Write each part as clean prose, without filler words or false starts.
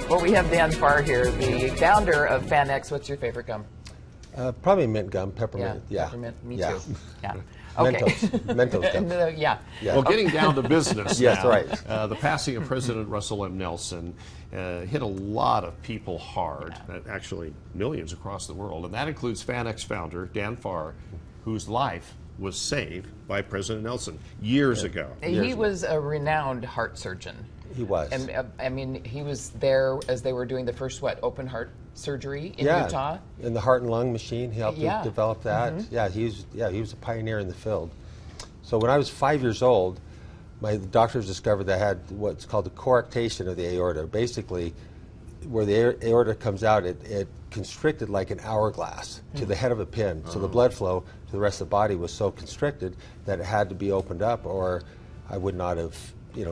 Well, we have Dan Farr here, the founder of FanX. What's your favorite gum? Probably mint gum, peppermint. Yeah. Peppermint. Me Yeah. too. Yeah. Okay. Mentos gum. Yeah. Well, getting down to business Yes, now, right. The passing of President Russell M. Nelson hit a lot of people hard, actually millions across the world, and that includes FanX founder Dan Farr, whose life was saved by President Nelson years ago. He was a renowned heart surgeon. He was. And I mean, he was there as they were doing the first, open heart surgery in Utah? In the heart and lung machine, he helped to develop that. Mm-hmm. He was a pioneer in the field. So when I was 5 years old, my doctors discovered that I had what's called a coarctation of the aorta. Basically, where the aorta comes out, it constricted like an hourglass to the head of a pin. So the blood flow to the rest of the body was so constricted that it had to be opened up, or I would not have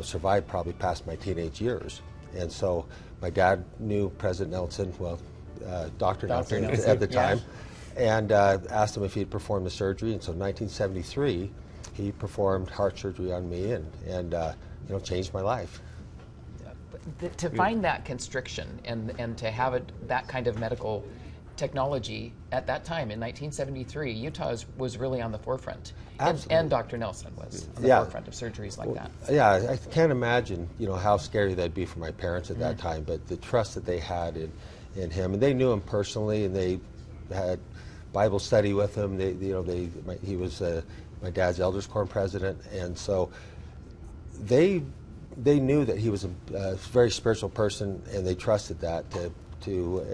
survived probably past my teenage years. And so my dad knew President Nelson, Dr. Nelson at the time, and asked him if he'd perform the surgery. And so in 1973, he performed heart surgery on me and changed my life. To find that constriction and to have that kind of medical technology at that time in 1973, Utah was really on the forefront. And Dr. Nelson was on the forefront of surgeries like that. Yeah, I can't imagine how scary that'd be for my parents at that time, but the trust that they had in him, and they knew him personally, and they had Bible study with him. He was my dad's elders quorum president, and so they knew that he was a very spiritual person, and they trusted that to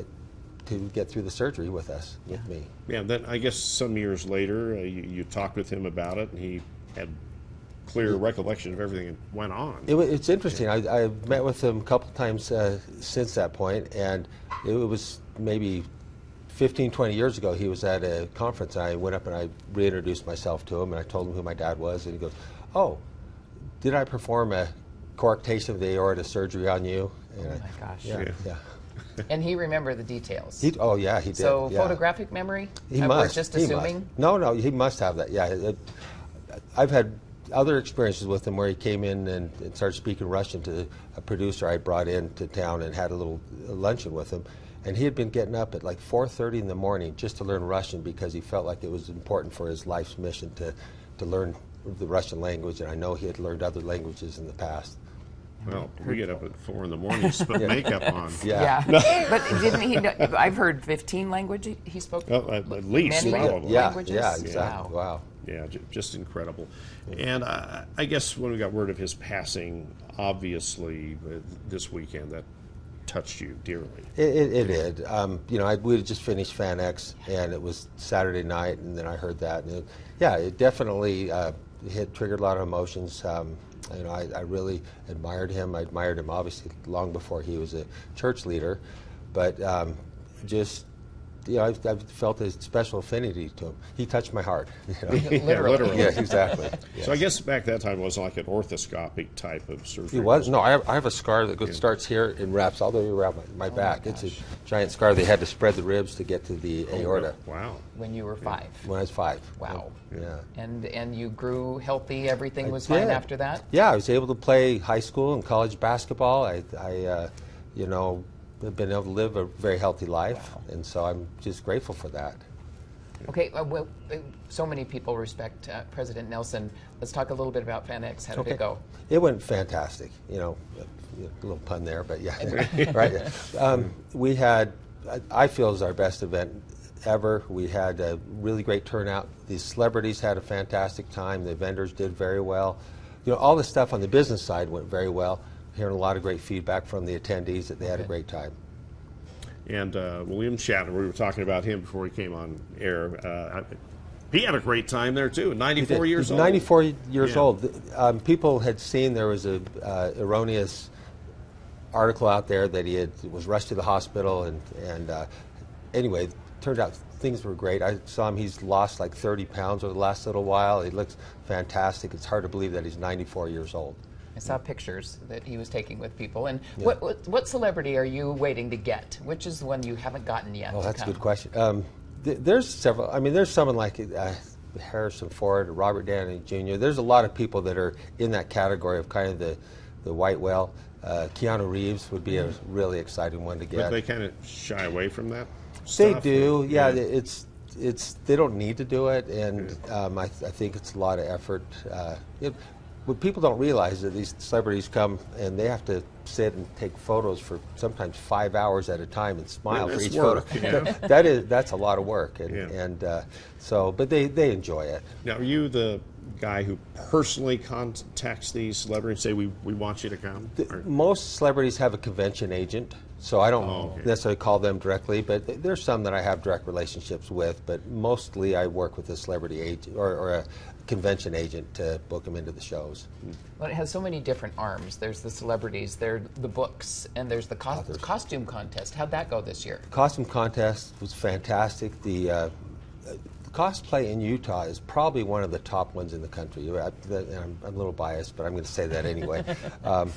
get through the surgery with us, with me. Yeah, then I guess some years later, you talked with him about it, and he had clear recollection of everything that went on. It's interesting. I met with him a couple times since that point, and it was maybe 15, 20 years ago. He was at a conference, and I went up and I reintroduced myself to him, and I told him who my dad was, and he goes, "Oh, did I perform a coarctation of the aorta surgery on you?" And oh my gosh. Yeah. And he remembered the details. He did. So photographic memory? He We're must. just assuming? No, he must have that. Yeah. I've had other experiences with him where he came in and started speaking Russian to a producer I brought into town and had a little luncheon with him. And he had been getting up at like 4:30 in the morning just to learn Russian because he felt like it was important for his life's mission to learn the Russian language. And I know he had learned other languages in the past. Well, we get up at 4 in the morning to put makeup on. Yeah. But didn't he know, I've heard 15 languages he spoke? At least, probably. Languages? Yeah, exactly. Wow. Yeah, just incredible. And I guess when we got word of his passing, obviously, this weekend, that touched you dearly. It did. We had just finished FanX, and it was Saturday night, and then I heard that. And it definitely triggered a lot of emotions. I really admired him. I admired him obviously long before he was a church leader, but I felt a special affinity to him. He touched my heart. Literally. Yeah, exactly. Yes. So I guess back that time it wasn't like an orthoscopic type of surgery. It was? No, I have a scar that starts here and wraps all the way around my back. It's a giant scar. They had to spread the ribs to get to the aorta. Wow. When you were 5? When I was 5. Wow. Yeah. And you grew healthy, everything was fine after that? Yeah, I was able to play high school and college basketball. I've been able to live a very healthy life, and so I'm just grateful for that. Okay, so many people respect President Nelson. Let's talk a little bit about FanX. How did it go? It went fantastic. A little pun there, but yeah, right. We had, I feel, it was our best event ever. We had a really great turnout. The celebrities had a fantastic time. The vendors did very well. All the stuff on the business side went very well. Hearing a lot of great feedback from the attendees that they had a great time. And William Shatner, we were talking about him before he came on air. He had a great time there too. 94 years old. 94 years old. People had seen there was a erroneous article out there that he was rushed to the hospital, and anyway, turned out things were great. I saw him; he's lost like 30 pounds over the last little while. He looks fantastic. It's hard to believe that he's 94 years old. I saw pictures that he was taking with people. And what celebrity are you waiting to get? Which is the one you haven't gotten yet? Oh, that's a good question. There's several. I mean, there's someone like Harrison Ford, Robert Downey Jr. There's a lot of people that are in that category of kind of the white whale. Keanu Reeves would be a really exciting one to get. But they kind of shy away from that They stuff, do, or- yeah. It's they don't need to do it, and I think it's a lot of effort. What people don't realize is these celebrities come and they have to sit and take photos for sometimes 5 hours at a time and smile for that's each work, photo. yeah. That's a lot of work, but they enjoy it. Now, are you the guy who personally contacts these celebrities and say, we want you to come? Or- Most celebrities have a convention agent, so I don't okay. necessarily call them directly, but there's some that I have direct relationships with, but mostly I work with a celebrity agent or a convention agent to book them into the shows. Well, it has so many different arms. There's the celebrities, there's the books, and there's the costume contest. How'd that go this year? The costume contest was fantastic. The cosplay in Utah is probably one of the top ones in the country. I'm a little biased, but I'm going to say that anyway. And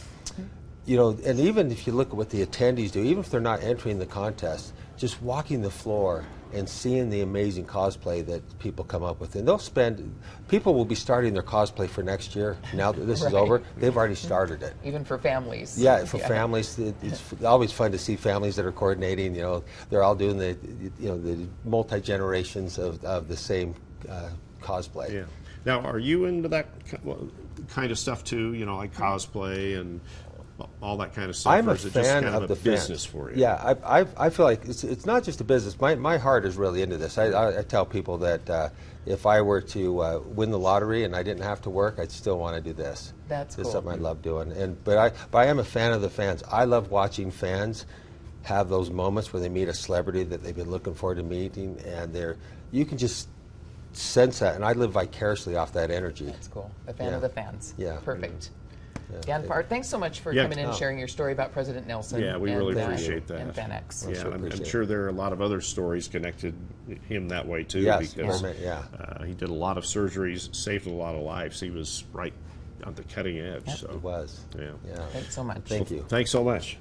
even if you look at what the attendees do, even if they're not entering the contest, just walking the floor and seeing the amazing cosplay that people come up with. And people will be starting their cosplay for next year. Now that this is over, they've already started it. Even for families. Yeah, for families, it's always fun to see families that are coordinating. They're all doing the multi-generations of the same cosplay. Yeah. Now, are you into that kind of stuff too? Like cosplay and all that kind of stuff? I'm or a is it just fan kind of a the business fans. for you? Yeah, I feel like it's not just a business. My heart is really into this. I tell people that if I were to win the lottery and I didn't have to work, I'd still want to do this. That's It's cool. something I love doing. But I am a fan of the fans. I love watching fans have those moments where they meet a celebrity that they've been looking forward to meeting, and you can just sense that, and I live vicariously off that energy. That's cool. A fan of the fans. Yeah. Perfect. Dan Farr, thanks so much for Yeah. coming in and sharing your story about President Nelson. Yeah, we really appreciate that. And FanX. Yeah, sure I'm appreciate sure there are a lot of other stories connected him that way too. Yes, because yeah. he did a lot of surgeries, saved a lot of lives. He was right on the cutting edge. Yep. So It was. yeah. Yeah. Thanks so much. Thank you. Thanks so much.